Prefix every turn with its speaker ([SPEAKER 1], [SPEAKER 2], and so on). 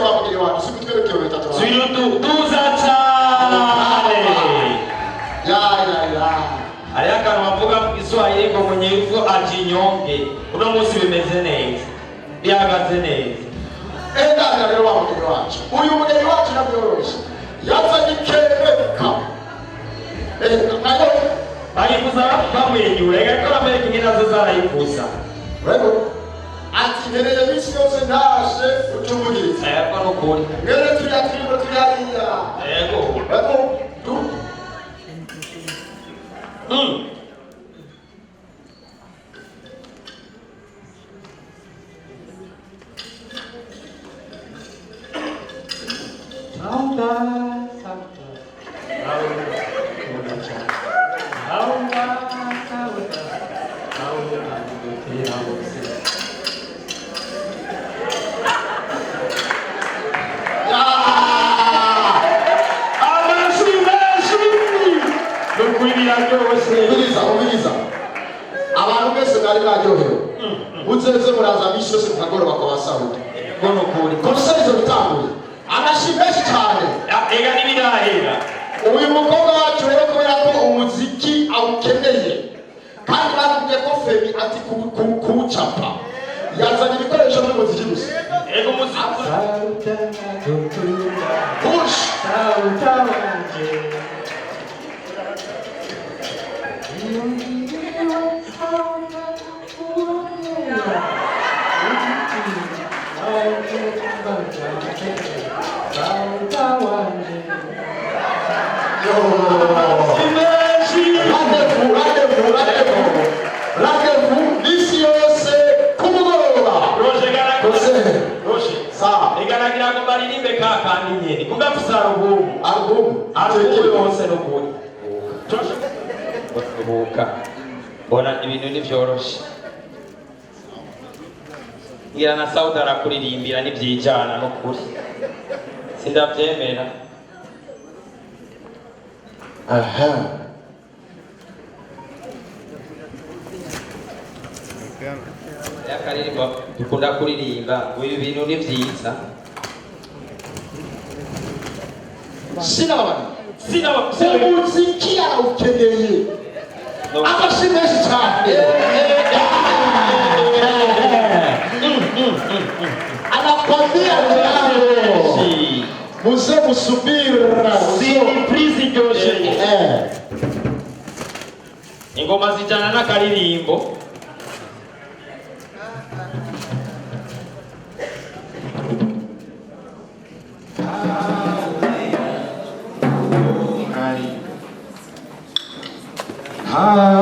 [SPEAKER 1] wa mugeni wacu sikutwere kilomita tu
[SPEAKER 2] Swirutu tuzatsale.
[SPEAKER 1] Ya.
[SPEAKER 2] Aliaka wavuga mu Kiswahili ngo mwenye hivyo ajinyonge. Uno munsi bimeze neza. Bihagaze neza.
[SPEAKER 1] Enda rero wa mugeni wacu. Uyu mugeni wacu nabyoroshe. Yazanye kereka. Nayo
[SPEAKER 2] Bayifuza bamwenyura ariko Amerika inginazo zarayifuza.
[SPEAKER 1] Rego ati ngereye misi yose ndashe utumugiriza.
[SPEAKER 2] Yego nukuri.
[SPEAKER 1] Ngere tuyatimo tuyariya.
[SPEAKER 2] Yego.
[SPEAKER 1] Rego tu. Ubiriza abantu bese bari baryohewe uzeze muraza misi yose mukagoroba kwa basawuti
[SPEAKER 2] Gono kuri.
[SPEAKER 1] konserizo bitanguye amashi menshi cyane
[SPEAKER 2] Ega nibirahera.
[SPEAKER 1] uyu mukobwa wacu rero kubera ko umuziki awukeneye kandi batubwiye ko Femi ati kuwucapa yazanye ibikoresho by'umuziki gusa
[SPEAKER 2] Ego muziki.
[SPEAKER 1] push Rendez-vous misi yose kumugoroba
[SPEAKER 2] Roje.
[SPEAKER 1] sawa
[SPEAKER 2] Igaragira ngo baririmbe ka kandi nyene. Kugafisa album.
[SPEAKER 1] atekeye
[SPEAKER 2] Yose no kuri. Buka. Bona ibintu nivyoroshe. Ngira na Saudi arakuririmbira nivyijana no kuri. Sindavyemera.
[SPEAKER 1] aha
[SPEAKER 2] Yakaririmba dukunda kuririmba ibi bintu ni vyiza.
[SPEAKER 1] sinababana
[SPEAKER 2] Sina
[SPEAKER 1] umuziki arawukeneye amashi menshi cyane anakwambia nao muze musubira
[SPEAKER 2] surprise iryoshe. Ingoma zijana n'akaririmbo.
[SPEAKER 1] Ah